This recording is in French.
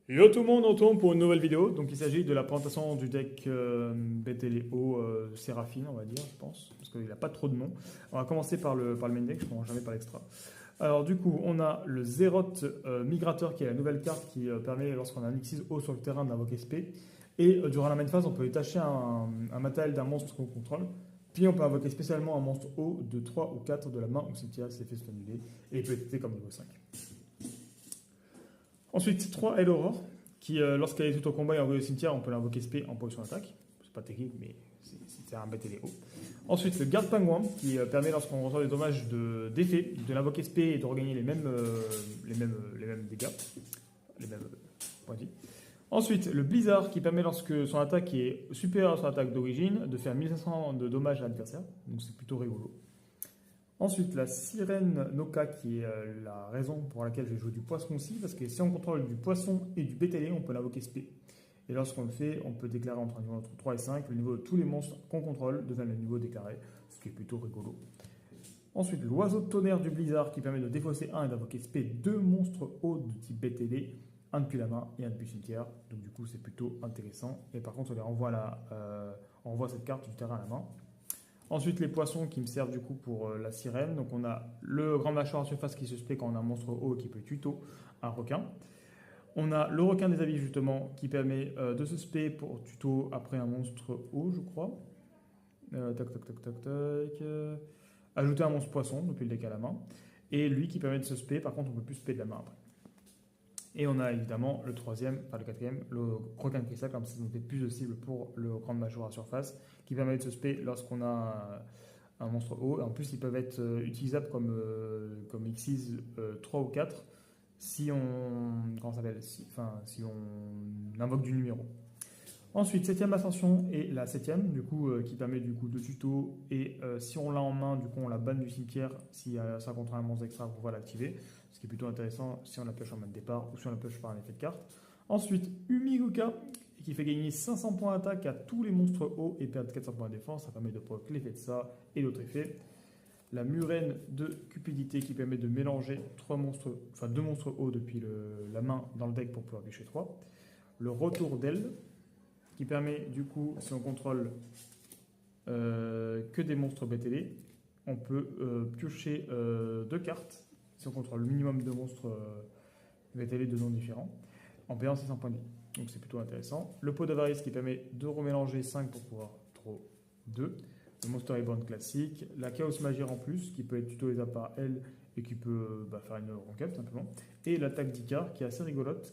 Yo tout le monde, on tourne pour une nouvelle vidéo. Donc il s'agit de la présentation du deck BTLO Séraphine, on va dire, je pense, parce qu'il n'a pas trop de noms. On va commencer par le main deck, je ne commence jamais par l'extra. Alors du coup, on a le Zeroth Migrateur qui est la nouvelle carte qui permet, lorsqu'on a un Xyz haut sur le terrain, d'invoquer SP. Et durant la main phase, on peut détacher un matériel d'un monstre qu'on contrôle. Puis on peut invoquer spécialement un monstre haut de 3 ou 4 de la main ou cimetière si l'effet se fait annuler. Et il peut être traité comme niveau 5. Ensuite, 3 Aile Aurore, qui, lorsqu'elle est tout au combat et envoyée au cimetière, on peut l'invoquer SP en position d'attaque. C'est pas technique, mais c'est un bête et les hauts. Ensuite, le Garde Pingouin, qui permet, lorsqu'on reçoit des dommages d'effet, de l'invoquer SP et de regagner les mêmes dégâts, les mêmes points de vie. Ensuite, le Blizzard, qui permet, lorsque son attaque est supérieure à son attaque d'origine, de faire 1500 de dommages à l'adversaire. Donc c'est plutôt rigolo. Ensuite, la sirène Noka, qui est la raison pour laquelle j'ai joué du poisson aussi, parce que si on contrôle du poisson et du bétélé, on peut l'invoquer SP. Et lorsqu'on le fait, on peut déclarer entre un niveau entre 3 et 5, le niveau de tous les monstres qu'on contrôle devient le niveau déclaré, ce qui est plutôt rigolo. Ensuite, l'oiseau de tonnerre du blizzard, qui permet de défausser un et d'invoquer SP deux monstres hauts de type BTD, un depuis la main et un depuis le cimetière. Donc du coup, c'est plutôt intéressant. Et par contre, on renvoie cette carte du terrain à la main. Ensuite, les poissons qui me servent du coup pour la sirène. Donc, on a le grand mâchoire en surface qui se split quand on a un monstre haut qui peut tuto un requin. On a le requin des avis justement qui permet de se spé pour tuto après un monstre haut, je crois. Tac, tac, tac, tac, tac. Ajouter un monstre poisson depuis le deck à la main. Et lui qui permet de se spé, par contre, on peut plus spé de la main après. Et on a évidemment le quatrième, le requin de cristal, comme ça nous fait plus de cibles pour le grand mâchoire à surface, qui permet de se spé lorsqu'on a un monstre haut. Et en plus, ils peuvent être utilisables comme Xyz 3 ou 4 si on, comment ça s'appelle, si on invoque du numéro. Ensuite, septième ascension et la septième, du coup, qui permet du coup de tuto. Et si on l'a en main, du coup, on la banne du cimetière si ça contre un monstre extra pour pouvoir l'activer. Ce qui est plutôt intéressant si on la pioche en main de départ ou si on la pioche par un effet de carte. Ensuite, Umiguka, qui fait gagner 500 points d'attaque à tous les monstres hauts et perdre 400 points de défense. Ça permet de provoquer l'effet de ça et d'autres effets. La murène de cupidité qui permet de mélanger deux monstres hauts depuis la main dans le deck pour pouvoir piocher 3. Le retour d'aile qui permet du coup, si on contrôle que des monstres BTD, on peut piocher deux cartes si on contrôle le minimum de monstres BTD de noms différents en payant 600 points de vie. Donc c'est plutôt intéressant. Le pot d'avarice qui permet de remélanger 5 pour pouvoir draw 2. Le Monster Reborn classique. La Chaos Magir en plus qui peut être tutorisable par elle et qui peut faire une requête simplement. Et l'attaque d'Icar qui est assez rigolote,